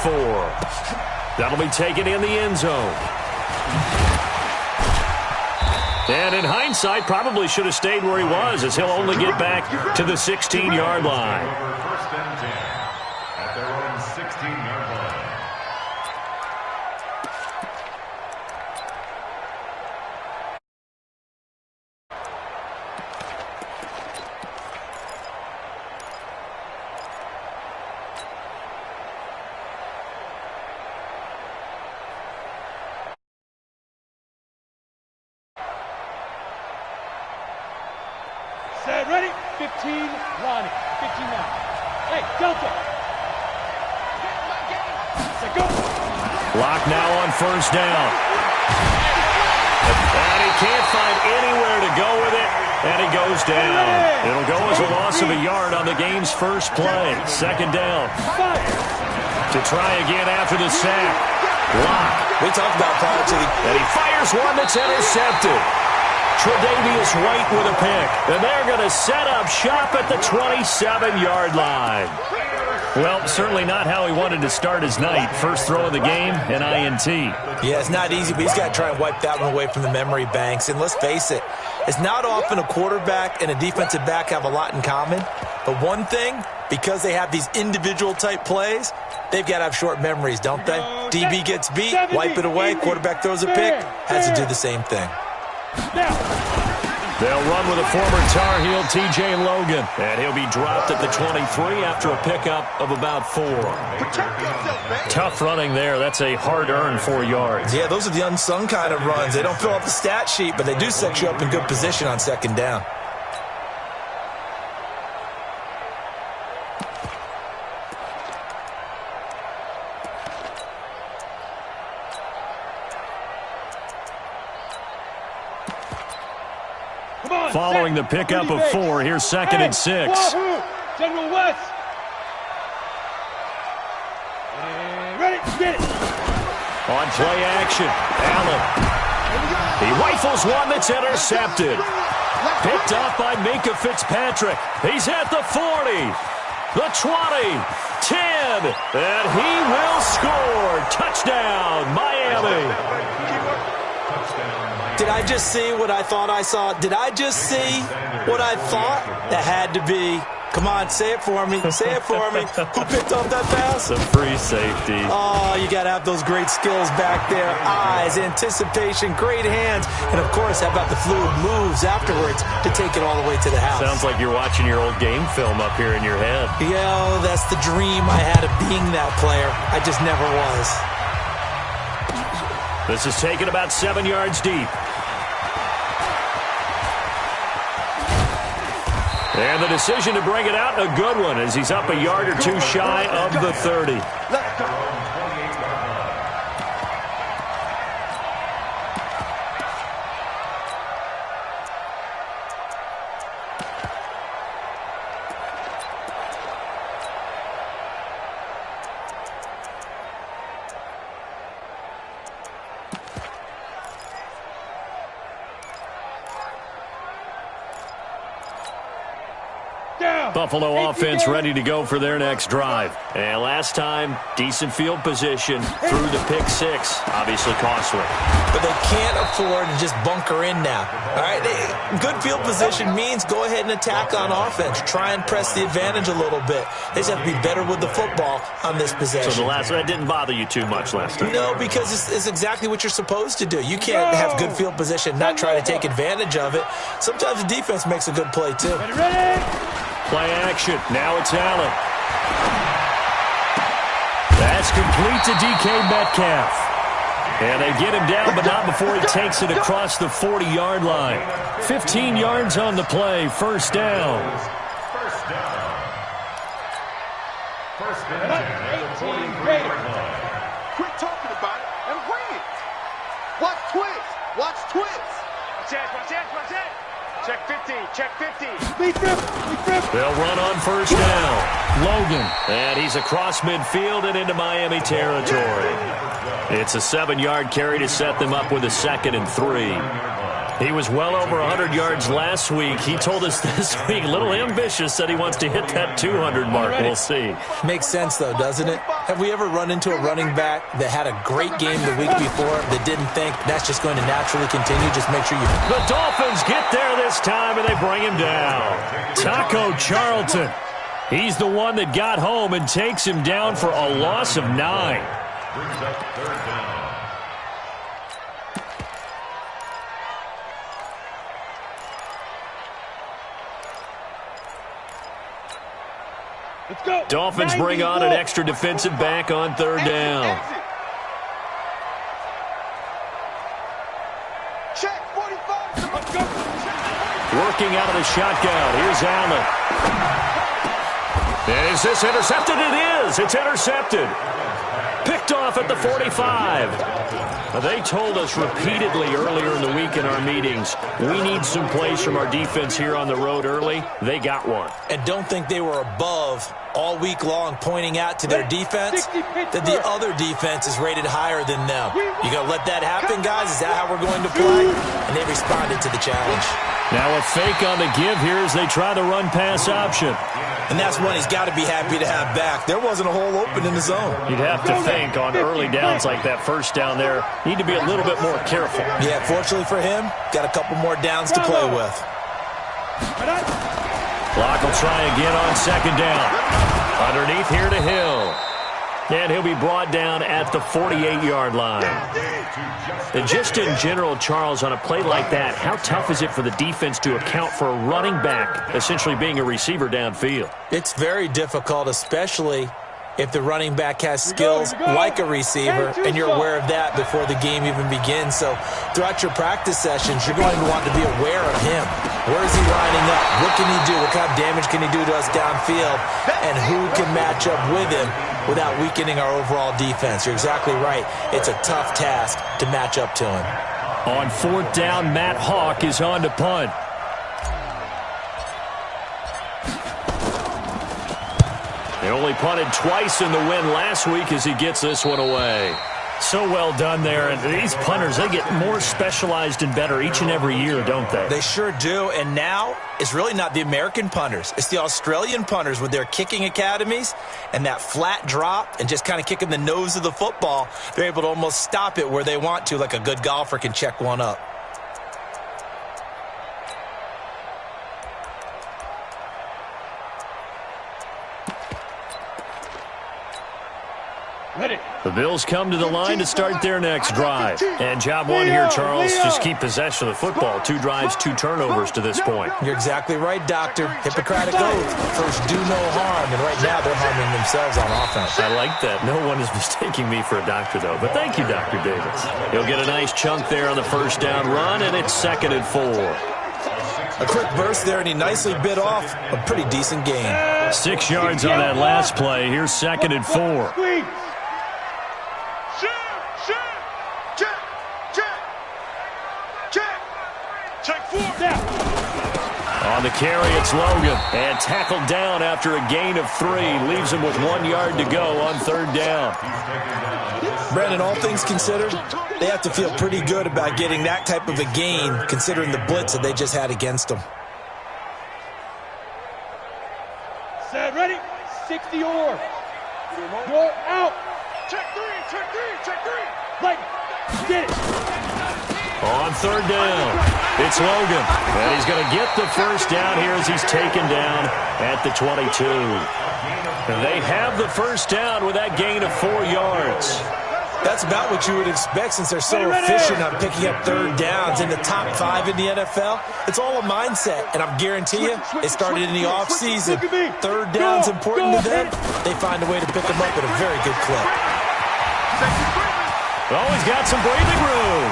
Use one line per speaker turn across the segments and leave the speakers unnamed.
4. That'll be taken in the end zone. And in hindsight, probably should have stayed where he was, as he'll only get back to the 16-yard line.
First and 10 at their own 16-yard line.
Set, ready? 15, Lonnie. 15 now. Hey, Delta. Set, go.
Lock now on first down. And he can't find anywhere to go with it, and he goes down. It'll go as a loss of a yard on the game's first play. Second down. To try again after the sack. Lock.
We talked about prior to the...
And he fires one that's intercepted. Tre'Davious White with a pick. And they're going to set up shop at the 27-yard line. Well, certainly not how he wanted to start his night. First throw of the game, an INT.
Yeah, it's not easy, but he's got to try and wipe that one away from the memory banks. And let's face it, it's not often a quarterback and a defensive back have a lot in common. But one thing, because they have these individual type plays, they've got to have short memories, don't they? DB gets beat, wipe it away, quarterback throws a pick, has to do the same thing.
They'll run with a former Tar Heel, T.J. Logan. And he'll be dropped at the 23 after a pickup of about 4. Tough running there. That's a hard-earned 4 yards.
Yeah, those are the unsung kind of runs. They don't fill up the stat sheet, but they do set you up in good position on second down.
Following the pickup of 4, here's second and 6.
General West. Ready, get it.
On play action, Allen. He rifles one that's intercepted. Picked up by Minka Fitzpatrick. He's at the 40, the 20, 10, and he will score. Touchdown, Miami.
Did I just see what I thought I saw? Did I just see what I thought? That had to be. Come on, say it for me. Say it for me. Who picked off that pass?
Some free safety.
Oh, you got to have those great skills back there. Eyes, anticipation, great hands. And, of course, how about the fluid moves afterwards to take it all the way to the house?
Sounds like you're watching your old game film up here in your head.
Yeah, that's the dream I had of being that player. I just never was.
This is taken about 7 yards deep. And the decision to bring it out, a good one, as he's up a yard or two shy of the 30. Buffalo offense ready to go for their next drive. And last time, decent field position through the pick 6. Obviously costly.
But they can't afford to just bunker in now. All right, good field position means go ahead and attack on offense. Try and press the advantage a little bit. They just have to be better with the football on this possession.
So the last one didn't bother you too much last time?
No, because it's exactly what you're supposed to do. You can't have good field position, not try to take advantage of it. Sometimes the defense makes a good play, too.
Ready?
Play action. Now it's Allen. That's complete to DK Metcalf. And they get him down, but not before he takes it across the 40-yard line. 15 yards on the play. First down.
First down. First and 10.
Quit talking about it and bring it. Watch Twitch. Watch Twitch.
Watch it. Check 50, check 50.
They'll run on first down. Logan. And he's across midfield and into Miami territory. It's a 7-yard carry to set them up with a 2nd and 3. He was well over 100 yards last week. He told us this week, a little ambitious, said he wants to hit that 200 mark. We'll see.
Makes sense, though, doesn't it? Have we ever run into a running back that had a great game the week before that didn't think that's just going to naturally continue? Just make sure you...
The Dolphins get there this time, and they bring him down. Taco Charlton. He's the one that got home and takes him down for a loss of 9.
Brings up third down.
Let's go.
Dolphins bring on an extra defensive back on third down.
Check 45. Let's go.
Working out of the shotgun. Here's Allen. And is this intercepted? It is. It's intercepted. Picked off at the 45. They told us repeatedly earlier in the week in our meetings, we need some plays from our defense here on the road early. They got one.
And don't think they were above all week long pointing out to their defense that the other defense is rated higher than them. You going to let that happen, guys? Is that how we're going to play? And they responded to the challenge.
Now a fake on the give here as they try the run-pass option.
And that's one he's got to be happy to have back. There wasn't a hole open in the zone.
You'd have to think on early downs like that first down there, need to be a little bit more careful.
Yeah, fortunately for him, got a couple more downs to play with.
Clock will try again on second down. Underneath here to Hill. And he'll be brought down at the 48-yard line. And just in general, Charles, on a play like that, how tough is it for the defense to account for a running back essentially being a receiver downfield?
It's very difficult, especially if the running back has skills like a receiver, and you're aware of that before the game even begins. So throughout your practice sessions, you're going to want to be aware of him. Where is he lining up? What can he do? What kind of damage can he do to us downfield? And who can match up with him without weakening our overall defense? You're exactly right. It's a tough task to match up to him.
On fourth down, Matt Hawk is on to punt. They only punted twice in the win last week as he gets this one away. So well done there. And these punters, they get more specialized and better each and every year, don't they?
They sure do. And now it's really not the American punters. It's the Australian punters with their kicking academies and that flat drop and just kind of kicking the nose of the football. They're able to almost stop it where they want to, like a good golfer can check one up.
The Bills come to the line to start their next drive. And job one here, Charles, just keep possession of the football. 2 drives, 2 turnovers to this point.
You're exactly right, Doctor. Hippocratic oath. First, do no harm. And right now, they're harming themselves on offense.
I like that. No one is mistaking me for a doctor, though. But thank you, Dr. Davis. He'll get a nice chunk there on the first down run, and it's 2nd and 4.
A quick burst there, and he nicely bit off a pretty decent gain.
6 yards on that last play. Here's 2nd and 4. On the carry, it's Logan. And tackled down after a gain of 3. Leaves him with 1 yard to go on third down.
Brandon, all things considered, they have to feel pretty good about getting that type of a gain, considering the blitz that they just had against them.
Set, ready? 60 or. You're out. Check 3, check 3, check 3. Like, get it.
On third down, it's Logan. And he's going to get the first down here as he's taken down at the 22. And they have the first down with that gain of 4 yards.
That's about what you would expect since they're so efficient on picking up third downs in the top 5 in the NFL. It's all a mindset, and I'm guarantee you it started in the offseason. Third down's important to them. They find a way to pick them up at a very good clip.
Oh, he's got some breathing room.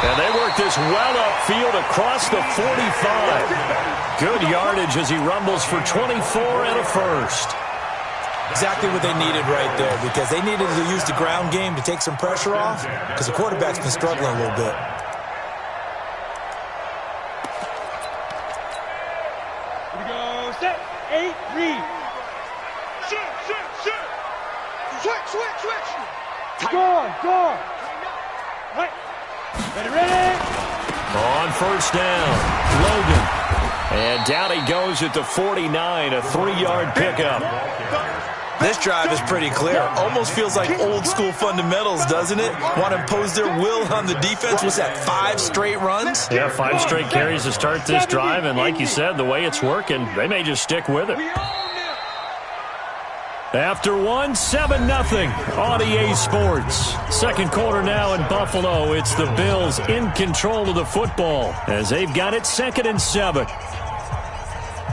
And they work this well upfield across the 45. Good yardage as he rumbles for 24 and a first.
Exactly what they needed right there, because they needed to use the ground game to take some pressure off, because the quarterback's been struggling a little bit.
Here we go. Set. 8, read. Shoot. Switch. Gone. Right. Ready?
On first down, Logan. And down he goes at the 49, a 3-yard pickup.
This drive is pretty clear. Almost feels like old-school fundamentals, doesn't it? Want to impose their will on the defense. What's that, 5 straight runs?
Yeah, 5 straight carries to start this drive, and like you said, the way it's working, they may just stick with it. After 1, 7-0 on EA Sports. Second quarter now in Buffalo. It's the Bills in control of the football as they've got it 2nd and 7.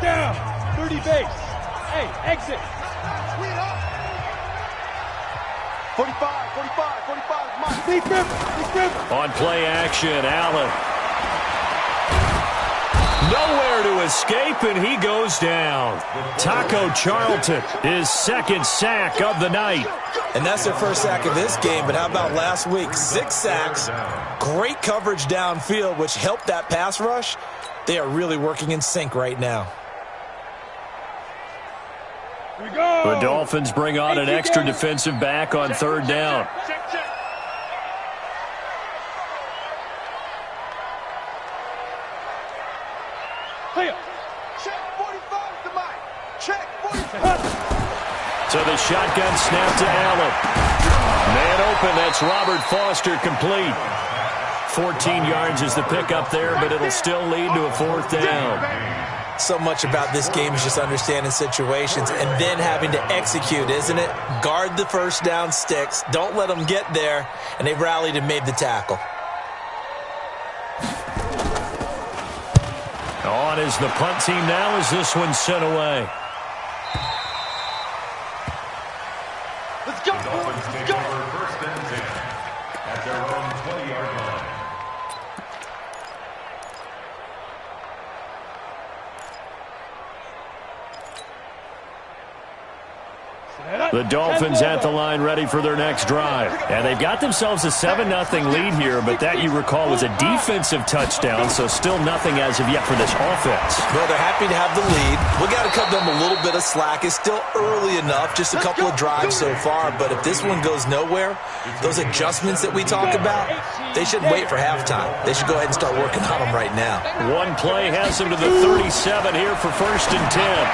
Down. 30 base. Hey, exit.
45, 45.
Deep grip.
On play action, Allen. Nowhere to escape, and he goes down. Taco Charlton, his 2nd sack of the night.
And that's their first sack of this game, but how about last week? 6 sacks, great coverage downfield, which helped that pass rush. They are really working in sync right now.
Here we go.
The Dolphins bring on an extra defensive back on 3rd down.
Check.
Check 45 to Mike. Check 45.
So the shotgun snap to Allen. Man open, that's Robert Foster complete. 14 yards is the pickup there, but it'll still lead to a 4th down.
So much about this game is just understanding situations and then having to execute, isn't it? Guard the first down sticks. Don't let them get there. And they rallied and made the tackle.
On is the punt team now as this one's sent away.
Let's go.
Dolphins take over 1st and 10 at their own 20-yard line.
The Dolphins at the line ready for their next drive. And they've got themselves a 7-0 lead here, but that, you recall, was a defensive touchdown, so still nothing as of yet for this offense.
Well, they're happy to have the lead. We got to cut them a little bit of slack. It's still early enough, just a couple of drives so far, but if this one goes nowhere, those adjustments that we talk about, they shouldn't wait for halftime. They should go ahead and start working on them right now.
One play has him to the 37 here for 1st and 10.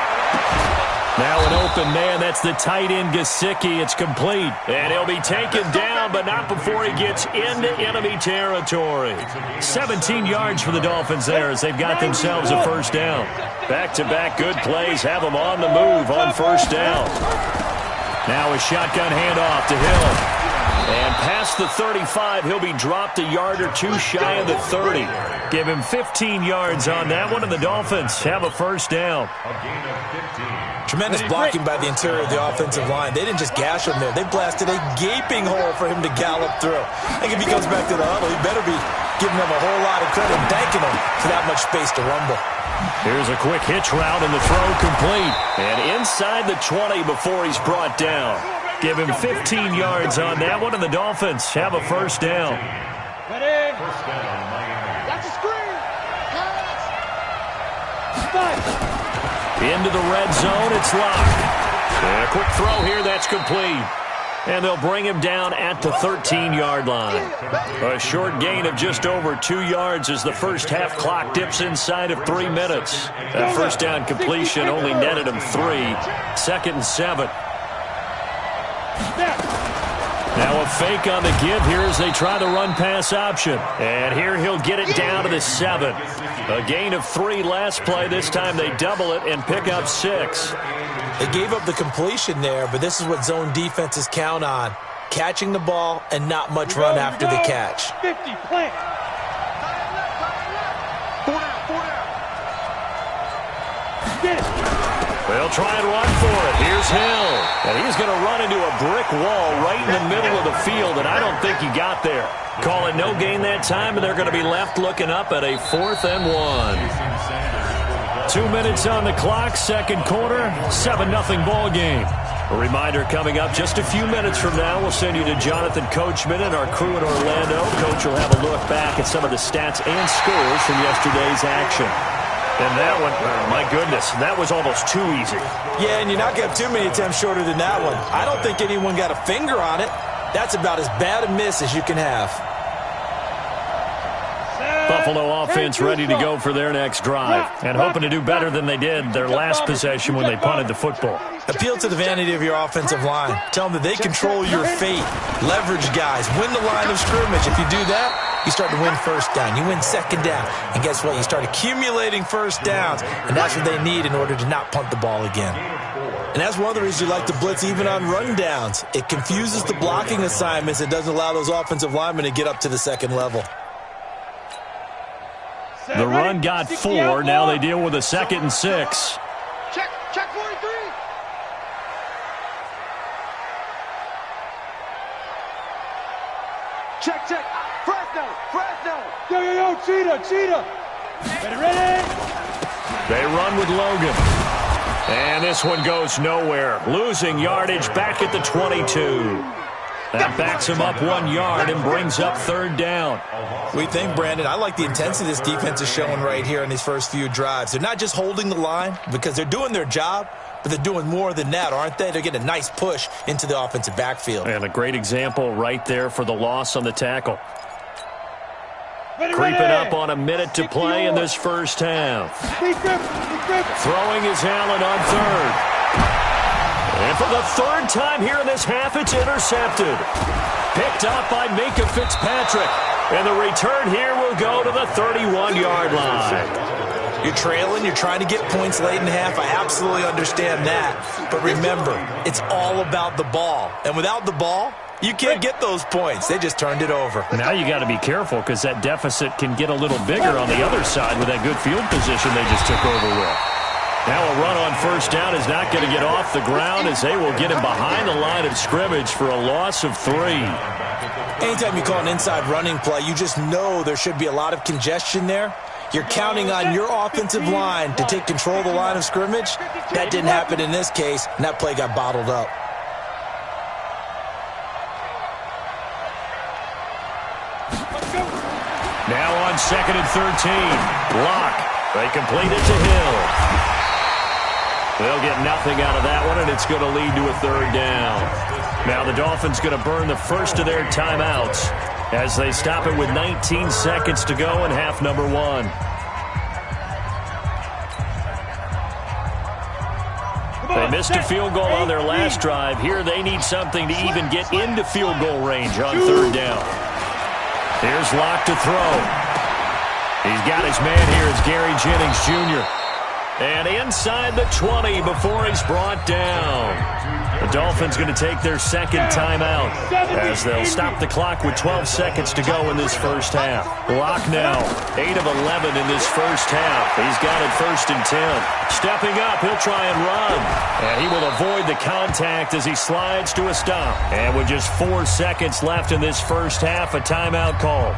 Now an open man, that's the tight end Gesicki. It's complete. And he'll be taken down, but not before he gets into enemy territory. 17 yards for the Dolphins there as they've got themselves a 1st down. Back-to-back good plays have them on the move on 1st down. Now a shotgun handoff to Hill. And past the 35, he'll be dropped a yard or 2 shy of the 30. Give him 15 yards on that one, and the Dolphins have a 1st down.
A gain of 15.
Tremendous blocking by the interior of the offensive line. They didn't just gash him there. They blasted a gaping hole for him to gallop through. I think if he comes back to the huddle, he better be giving them a whole lot of credit and thanking them for that much space to rumble.
Here's a quick hitch route, and the throw complete. And inside the 20 before he's brought down. Give him 15 yards on that one, and the Dolphins have a 1st down.
Ready?
1st down, Miami.
That's a screen.
Into the red zone, it's locked. And a quick throw here, that's complete. And they'll bring him down at the 13-yard line. A short gain of just over 2 yards as the first half clock dips inside of 3 minutes. That 1st down completion only netted him 3. 2nd and 7. Now a fake on the give here as they try the run-pass option. And here he'll get it down to the 7. A gain of 3 last play. This time they double it and pick up 6.
They gave up the completion there, but this is what zone defenses count on. Catching the ball and not much run after the catch.
50, plant.
4 down.
Get it.
They'll try and run for it. Here's Hill. And he's going to run into a brick wall right in the middle of the field, and I don't think he got there. Call it no gain that time, and they're going to be left looking up at a 4th and 1. 2 minutes on the clock, 2nd quarter, 7-0 ball game. A reminder coming up just a few minutes from now, we'll send you to Jonathan Coachman and our crew in Orlando. Coach will have a look back at some of the stats and scores from yesterday's action. And that one, my goodness, that was almost too easy.
Yeah, and you're not going to have too many attempts shorter than that one. I don't think anyone got a finger on it. That's about as bad a miss as you can have.
Buffalo offense ready to go for their next drive and hoping to do better than they did their last possession when they punted the football.
Appeal to the vanity of your offensive line. Tell them that they control your fate. Leverage guys. Win the line of scrimmage. If you do that, you start to win first down. You win second down. And guess what? You start accumulating first downs. And that's what they need in order to not punt the ball again. And that's one of the reasons you like to blitz even on run downs. It confuses the blocking assignments. It doesn't allow those offensive linemen to get up to the second level.
The run got 4. Now they deal with a 2nd and 6.
Check 43. Check. Fresno.
Yo, Cheetah. Ready?
They run with Logan. And this one goes nowhere. Losing yardage back at the 22. That backs him up 1 yard and brings up 3rd down.
We think, Brandon, I like the intensity this defense is showing right here in these first few drives. They're not just holding the line because they're doing their job, but they're doing more than that, aren't they? They're getting a nice push into the offensive backfield.
And a great example right there for the loss on the tackle.
Ready.
Creeping up on a minute to play in this first half.
Big grip.
Throwing is Allen on 3rd. And for the 3rd time here in this half, it's intercepted. Picked up by Minka Fitzpatrick. And the return here will go to the 31-yard line.
You're trailing. You're trying to get points late in the half. I absolutely understand that. But remember, it's all about the ball. And without the ball, you can't get those points. They just turned it over.
Now you got to be careful because that deficit can get a little bigger on the other side with that good field position they just took over with. Now a run on first down is not going to get off the ground as they will get him behind the line of scrimmage for a loss of 3.
Anytime you call an inside running play, you just know there should be a lot of congestion there. You're counting on your offensive line to take control of the line of scrimmage. That didn't happen in this case, and that play got bottled up.
Now on 2nd and 13. Lock. They complete it to Hill. They'll get nothing out of that one, and it's going to lead to a 3rd down. Now the Dolphins going to burn the first of their timeouts as they stop it with 19 seconds to go in half number 1. They missed a field goal on their last drive. Here they need something to even get into field goal range on 3rd down. Here's Locke to throw. He's got his man here. It's Gary Jennings Jr. And inside the 20 before he's brought down. The Dolphins going to take their 2nd timeout as they'll stop the clock with 12 seconds to go in this first half. Locke now, 8 of 11 in this first half. He's got it 1st and 10. Stepping up, he'll try and run. And he will avoid the contact as he slides to a stop. And with just 4 seconds left in this first half, a timeout call.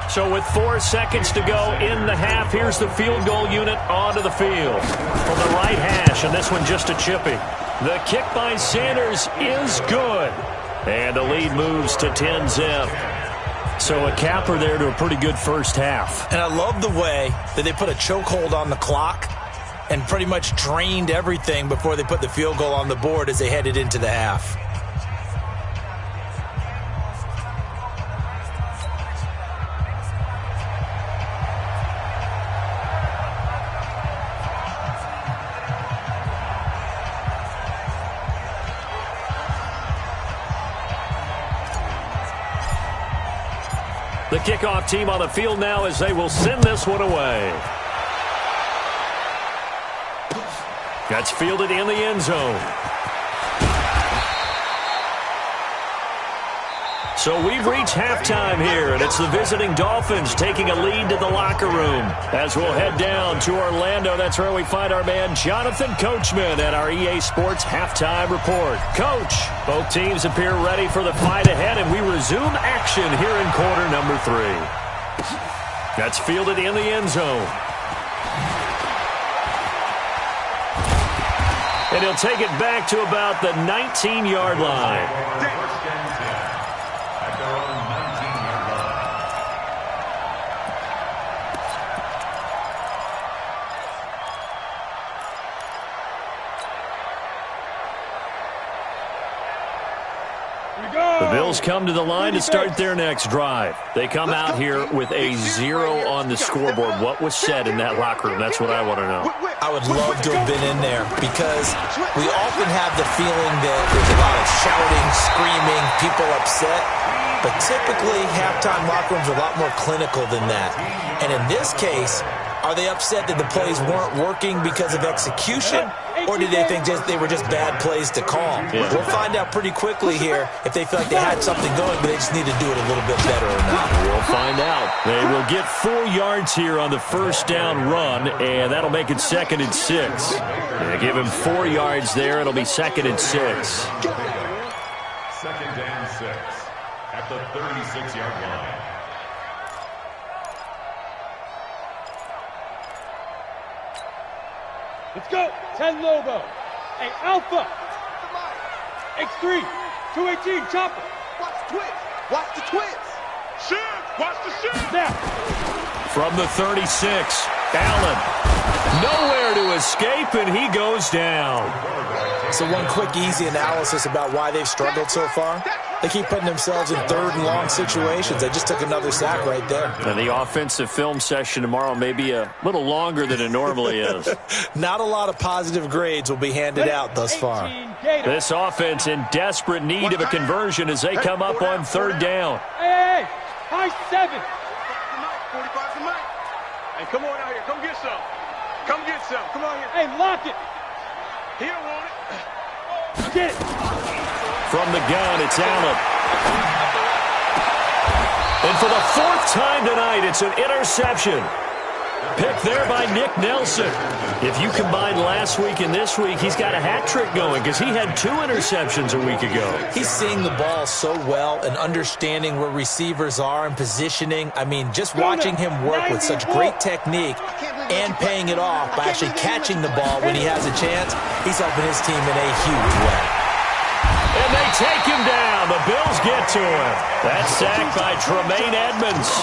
So with 4 seconds to go in the half, here's the field goal unit onto the field. From the right hash, and this one just a chippy. The kick by Sanders is good. And the lead moves to 10-zip. So a capper there to a pretty good first half.
And I love the way that they put a chokehold on the clock and pretty much drained everything before they put the field goal on the board as they headed into the half.
The kickoff team on the field now as they will send this one away. That's fielded in the end zone. So we've reached halftime here, and it's the visiting Dolphins taking a lead to the locker room. As we'll head down to Orlando, that's where we find our man Jonathan Coachman at our EA Sports Halftime Report. Coach, both teams appear ready for the fight ahead, and we resume action here in quarter number 3. That's fielded in the end zone. And he'll take it back to about the 19-yard line. The Bills come to the line to start their next drive. They come out here with a 0 on the scoreboard. What was said in that locker room? That's what I want to know.
I would love to have been in there because we often have the feeling that there's a lot of shouting, screaming, people upset. But typically, halftime locker rooms are a lot more clinical than that. And in this case, are they upset that the plays weren't working because of execution, or did they think they were just bad plays to call?
Yeah.
We'll find out pretty quickly here if they feel like they had something going, but they just need to do it a little bit better or not.
We'll find out. They will get 4 yards here on the first down run, and that'll make it 2nd and 6. They give him 4 yards there. It'll be 2nd and 6.
2nd and 6 at the 36-yard line.
Let's go. 10 Lobo. Hey, Alpha. X3. 218. Chopper.
Watch the twist. Watch the twist.
Shift. Watch the shift. Snap.
From the 36, Allen. Nowhere to escape, and he goes down.
So one quick, easy analysis about why they've struggled so far. They keep putting themselves in 3rd and long situations. They just took another sack right there.
And the offensive film session tomorrow may be a little longer than it normally is.
Not a lot of positive grades will be handed out thus far.
This offense in desperate need of a conversion as they come up on 3rd down.
Hey, high 7.
45's the mic.
Hey, come on out here. Come get some. Come get some. Come on here. Hey, lock it. He don't want it. Get it.
From the gun, it's Allen. And for the 4th time tonight, it's an interception. Picked there by Nick Nelson. If you combine last week and this week, he's got a hat trick going because he had 2 interceptions a week ago.
He's seeing the ball so well and understanding where receivers are and positioning. I mean, just watching him work with such great technique and paying it off by actually catching the ball when he has a chance, he's helping his team in a huge way.
And they take him down. The Bills get to him. That's sacked by Tremaine Edmonds.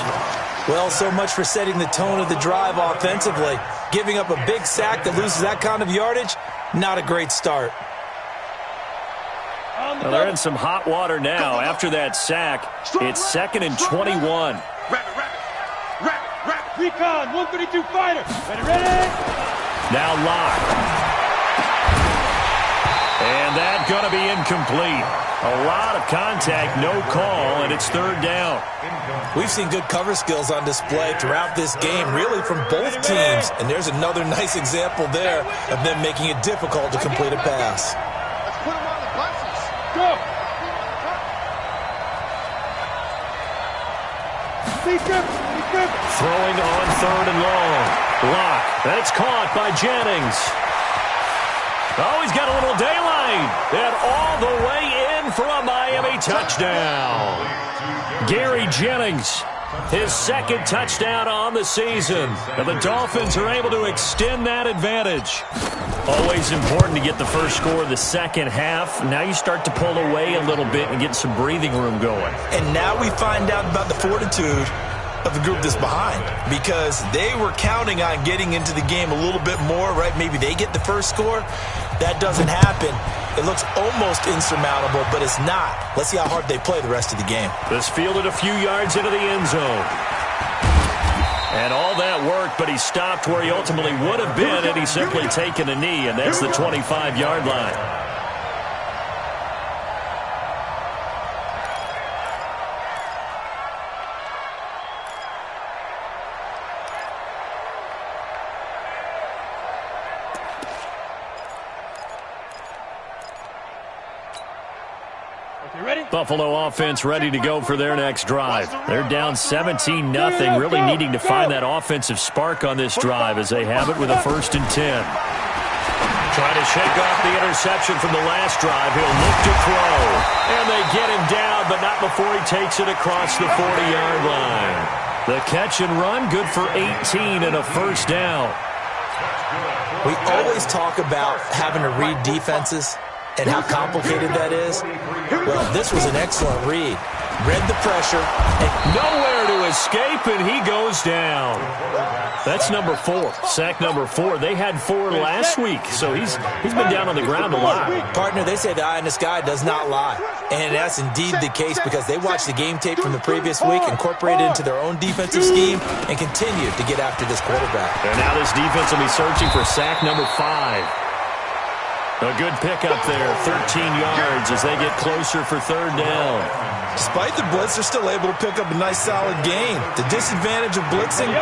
Well, so much for setting the tone of the drive offensively. Giving up a big sack that loses that kind of yardage, not a great start.
Well, they're in some hot water now. After that sack, it's 2nd and 21.
Rapid. Recon, 132 fighter. Ready.
Now Locke. And that's going to be incomplete. A lot of contact, no call, and it's 3rd down.
We've seen good cover skills on display throughout this game, really from both teams. And there's another nice example there of them making it difficult to complete a pass.
Let's put him on the buses.
Go.
Throwing on 3rd and long. Locke. That's caught by Jennings. Oh, he's got a little daylight. And all the way in for a Miami touchdown. Gary Jennings, his 2nd touchdown on the season. And the Dolphins are able to extend that advantage. Always important to get the first score of the second half. Now you start to pull away a little bit and get some breathing room going.
And now we find out about the fortitude of the group that's behind, because they were counting on getting into the game a little bit more, right? Maybe they get the first score. That doesn't happen. It looks almost insurmountable, but it's not. Let's see how hard they play the rest of the game.
This fielded a few yards into the end zone. And all that worked, but he stopped where he ultimately would have been had he simply taken a knee, and that's the 25-yard line. Buffalo offense ready to go for their next drive. They're down 17-0, really needing to find that offensive spark on this drive as they have it with a 1st and 10. Trying to shake off the interception from the last drive. He'll look to throw. And they get him down, but not before he takes it across the 40-yard line. The catch and run, good for 18 and a 1st down.
We always talk about having to read defenses and how complicated that is. Well, this was an excellent read. Read the pressure.
Nowhere to escape, and he goes down. That's number 4. Sack number 4. They had 4 last week, so he's been down on the ground a lot.
Partner, they say the eye in the sky does not lie. And that's indeed the case because they watched the game tape from the previous week, incorporated it into their own defensive scheme, and continued to get after this quarterback.
And now this defense will be searching for sack number 5. A good pickup there, 13 yards as they get closer for 3rd down.
Despite the blitz, they're still able to pick up a nice, solid gain. The disadvantage of blitzing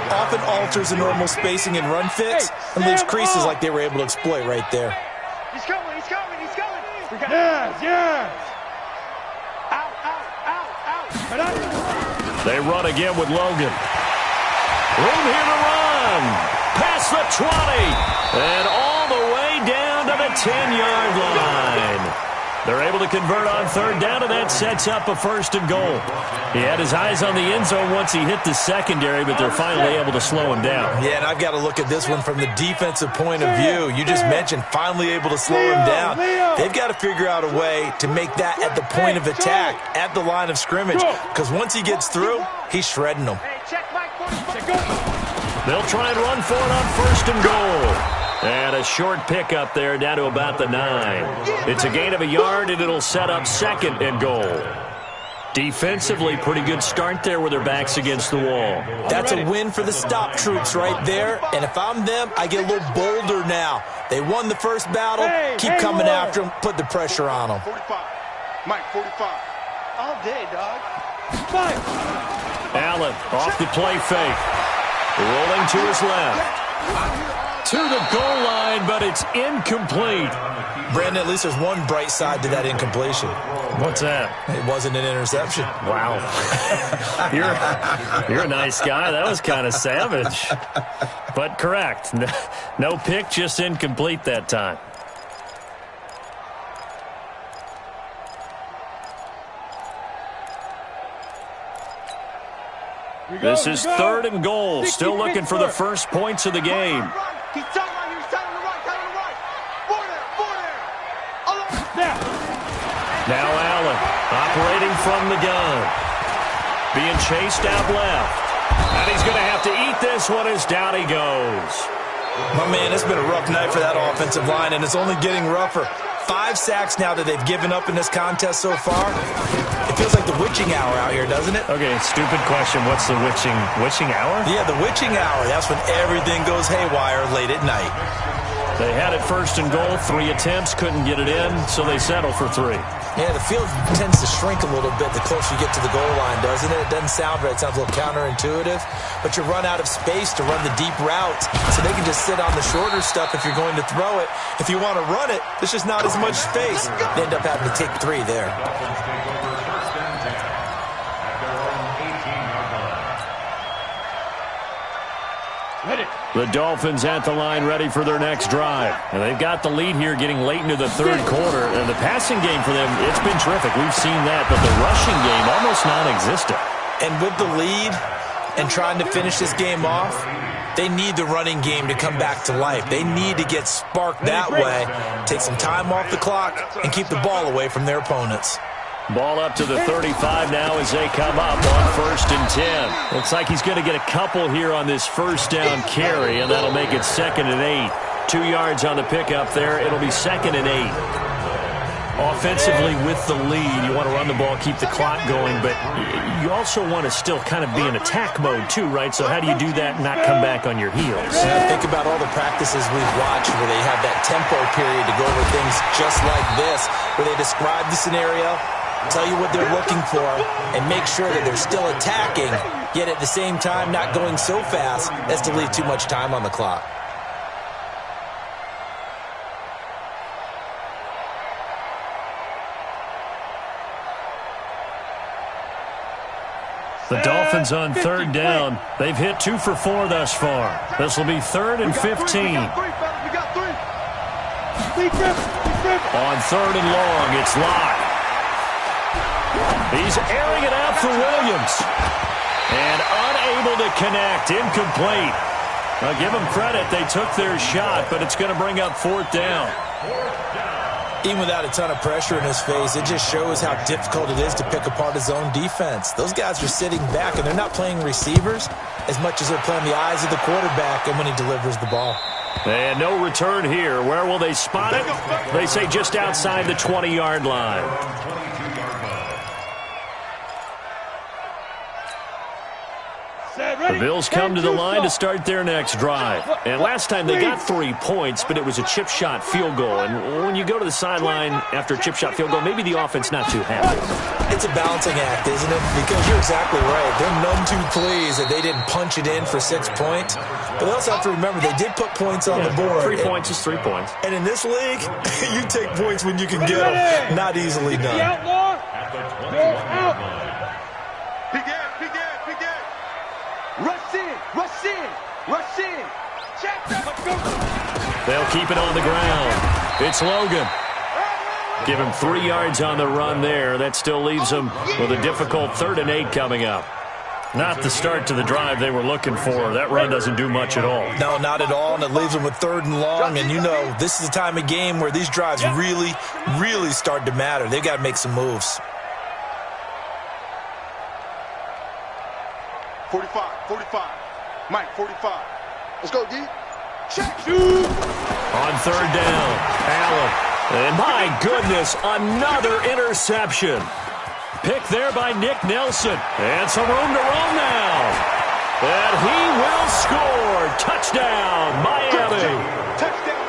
often alters the normal spacing and run fits and leaves creases like they were able to exploit right there.
He's coming, he's coming, he's coming. Yes. Out.
They run again with Logan. Room here to run. Past the 20. And all the way down to the 10-yard line. They're able to convert on 3rd down, and that sets up a 1st and goal. He had his eyes on the end zone once he hit the secondary, but they're finally able to slow him down.
Yeah, and I've got to look at this one from the defensive point of view. You just mentioned finally able to slow him down. They've got to figure out a way to make that at the point of attack, at the line of scrimmage, because once he gets through, he's shredding them.
They'll try and run for it on 1st and goal. And a short pickup there down to about the 9. It's a gain of a yard, and it'll set up 2nd and goal. Defensively, pretty good start there with their backs against the wall.
That's a win for the stop troops right there. And if I'm them, I get a little bolder now. They won the first battle. Keep coming after them. Put the pressure on them.
45. Mike, 45.
All day, dog. 5.
Allen off the play fake. Rolling to his left. To the goal line, but it's incomplete.
Brandon, at least there's one bright side to that incompletion.
What's that?
It wasn't an interception.
Wow. You're a nice guy. That was kind of savage. But correct. No pick, just incomplete that time. This is 3rd and goal. Still looking for the first points of the game.
He's tight right here. He's tight on the right. Tight on the right. Four there.
Now Allen operating from the gun. Being chased out left. And he's going to have to eat this one as down he goes.
My man, it's been a rough night for that offensive line, and it's only getting rougher. 5 sacks now that they've given up in this contest so far. It feels like the witching hour out here, doesn't it?
Okay, stupid question. What's the witching hour?
Yeah, the witching hour. That's when everything goes haywire late at night.
They had it 1st and goal. 3 attempts, couldn't get it in, so they settle for 3.
Yeah, the field tends to shrink a little bit the closer you get to the goal line, doesn't it? It doesn't sound right. It sounds a little counterintuitive. But you run out of space to run the deep routes, so they can just sit on the shorter stuff if you're going to throw it. If you want to run it, there's just not as much space. They end up having to take 3 there.
The Dolphins at the line ready for their next drive. And they've got the lead here getting late into the 3rd quarter. And the passing game for them, it's been terrific. We've seen that. But the rushing game, almost non-existent.
And with the lead and trying to finish this game off, they need the running game to come back to life. They need to get sparked that way, take some time off the clock, and keep the ball away from their opponents.
Ball up to the 35 now as they come up on 1st and 10. Looks like he's going to get a couple here on this 1st down carry, and that'll make it 2nd and 8. 2 yards on the pickup there. It'll be 2nd and 8. Offensively with the lead, you want to run the ball, keep the clock going, but you also want to still kind of be in attack mode too, right? So how do you do that and not come back on your heels?
Yeah, think about all the practices we've watched where they have that tempo period to go over things just like this, where they describe the scenario, tell you what they're looking for, and make sure that they're still attacking, yet at the same time not going so fast as to leave too much time on the clock.
The Dolphins on 3rd down. They've hit 2 for 4 thus far. This will be 3rd and 15.
We got 3.
On 3rd and long, it's Locke. He's airing it out for Williams. And unable to connect. Incomplete. I'll give them credit. They took their shot, but it's going to bring up 4th down.
Even without a ton of pressure in his face, it just shows how difficult it is to pick apart his own defense. Those guys are sitting back, and they're not playing receivers as much as they're playing the eyes of the quarterback and when he delivers the ball.
And no return here. Where will they spot it? They say just outside the 20-yard line. The Bills come to the line to start their next drive. And last time they got 3 points, but it was a chip shot field goal. And when you go to the sideline after a chip shot field goal, maybe the offense not too happy.
It's a balancing act, isn't it? Because you're exactly right. They're none too pleased that they didn't punch it in for 6 points. But they also have to remember they did put points on the board.
3 points is 3 points.
And in this league, you take points when you can get them. Not easily done.
Rush in. Check.
They'll keep it on the ground. It's Logan. Give him 3 yards on the run there. That still leaves him with a difficult 3rd and 8 coming up. Not the start to the drive they were looking for. That run doesn't do much at all.
No, not at all, and it leaves them with 3rd and long. And you know, this is the time of game where these drives really, really start to matter. They've got to make some moves.
45. Mike, 45. Let's go, D. Check.
On 3rd down, Allen. And my goodness, another interception. Pick there by Nick Nelson. And some room to roam now. And he will score. Touchdown, Miami.
Touchdown.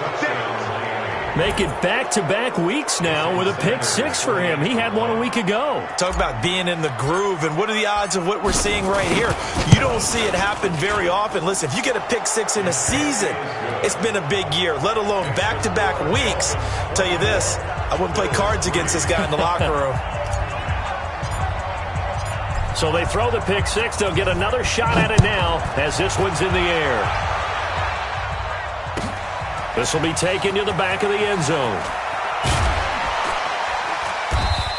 Make it back-to-back weeks now with a pick 6 for him. He had one a week ago.
Talk about being in the groove, and what are the odds of what we're seeing right here? You don't see it happen very often. Listen, if you get a pick 6 in a season, it's been a big year, let alone back-to-back weeks. I'll tell you this, I wouldn't play cards against this guy in the locker room.
So they throw the pick 6. They'll get another shot at it now as this one's in the air. This will be taken to the back of the end zone.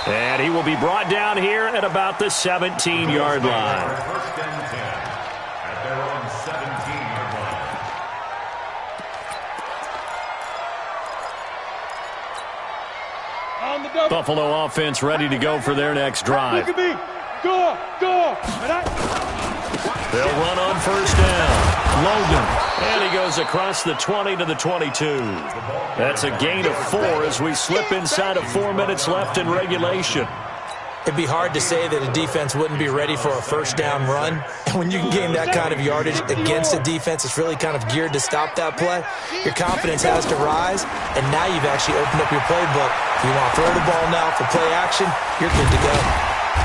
And he will be brought down here at about the 17-yard line.
First and 10 at their own 17-yard line.
Buffalo offense ready to go for their next drive.
Look at me. Go.
They'll run on 1st down. Logan. And he goes across the 20 to the 22. That's a gain of 4 as we slip inside of 4 minutes left in regulation.
It'd be hard to say that a defense wouldn't be ready for a 1st down run. And when you can gain that kind of yardage against a defense that's really kind of geared to stop that play, your confidence has to rise, and now you've actually opened up your playbook. If you want to throw the ball now for play action, you're good to go.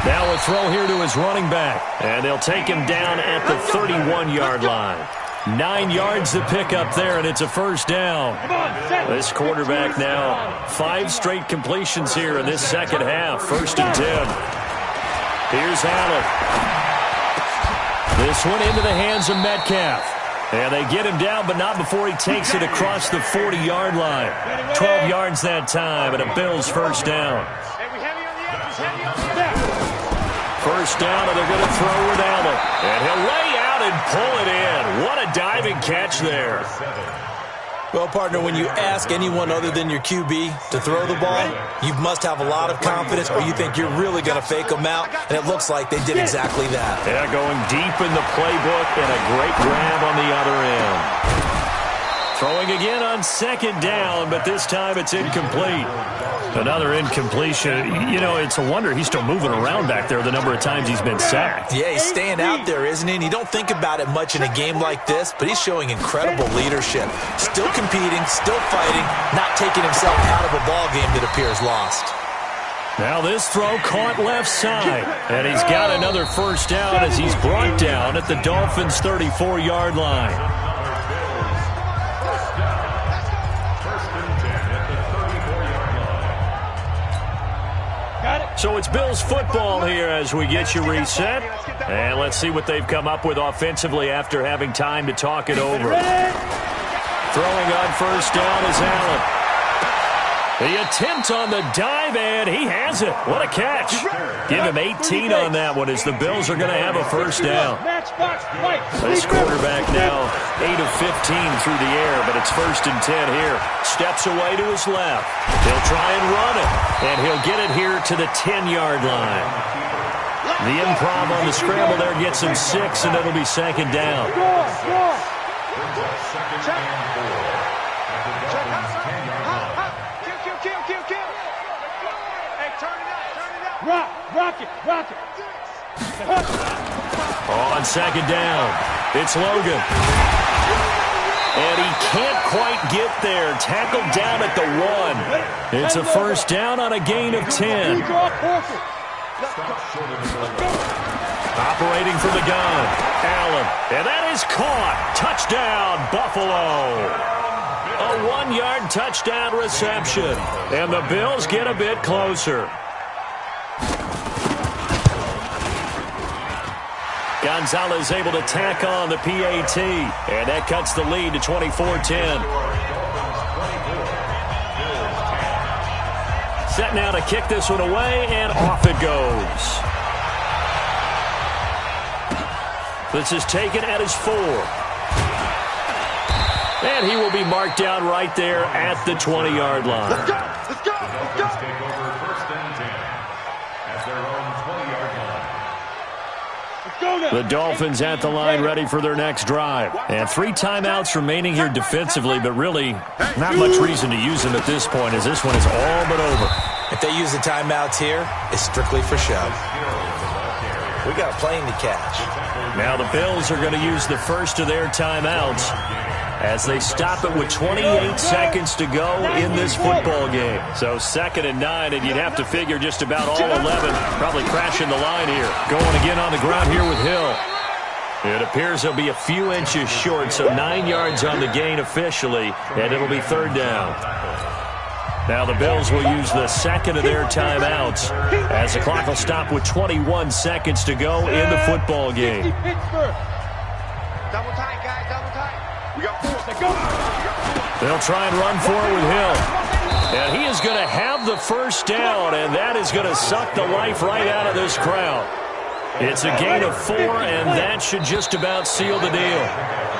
Now a throw here to his running back, and they'll take him down at the 31-yard line. 9 yards to pick up there, and it's a 1st down. This quarterback now 5 straight completions here in this second half. 1st and 10. Here's Allen. This one into the hands of Metcalf. And they get him down, but not before he takes it across the 40-yard line. 12 yards that time, and a Bills 1st down. 1st down, and they're going to throw with Allen. And he'll lay out and pull it in. What a diving catch there.
Well, partner, when you ask anyone other than your QB to throw the ball, you must have a lot of confidence, or you think you're really going to fake them out, and it looks like they did exactly that.
Yeah, going deep in the playbook, and a great grab on the other end. Throwing again on 2nd down, but this time it's incomplete. Another incompletion. You know, it's a wonder he's still moving around back there the number of times he's been sacked.
Yeah, he's staying out there, isn't he? And you don't think about it much in a game like this, but he's showing incredible leadership. Still competing, still fighting, not taking himself out of a ball game that appears lost.
Now this throw caught left side, and he's got another 1st down as he's brought down at the Dolphins' 34-yard line. So it's Bills football here as we get you reset. And let's see what they've come up with offensively after having time to talk it over. Throwing on 1st down is Allen. The attempt on the dive, and he has it. What a catch. Give him 18 on that one as the Bills are going to have a first down. This quarterback now 8 of 15 through the air, but it's 1st and 10 here. Steps away to his left. He'll try and run it, and he'll get it here to the 10-yard line. The improv on the scramble there gets him 6, and it'll be 2nd down.
Rock it.
On 2nd down, it's Logan. And he can't quite get there. Tackled down at the 1. It's a 1st down on a gain of 10. Operating from the gun, Allen. And that is caught. Touchdown, Buffalo. A 1-yard touchdown reception. And the Bills get a bit closer. Gonzalez able to tack on the PAT, and that cuts the lead to 24-10. Set now to kick this one away, and off it goes. This is taken at his 4. And he will be marked down right there at the 20-yard line.
Let's go! Let's go! Let's go!
Take over 1st and 10 at their own 20-yard line.
The Dolphins at the line ready for their next drive. And 3 timeouts remaining here defensively, but really not much reason to use them at this point as this one is all but over.
If they use the timeouts here, it's strictly for show. We got a plane to catch.
Now the Bills are going to use the first of their timeouts as they stop it with 28 seconds to go in this football game. So 2nd and 9, and you'd have to figure just about all 11 probably crashing the line here. Going again on the ground here with Hill. It appears he'll be a few inches short, so 9 yards on the gain officially, and it'll be 3rd down. Now the Bills will use the 2nd of their timeouts as the clock will stop with 21 seconds to go in the football game.
Double tight, guys, double tight. We got 4.
They'll try and run for it with Hill. And he is going to have the 1st down, and that is going to suck the life right out of this crowd. It's a gain of 4, and that should just about seal the deal.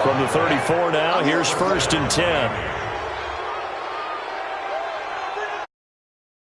From the 34 now, here's 1st and 10.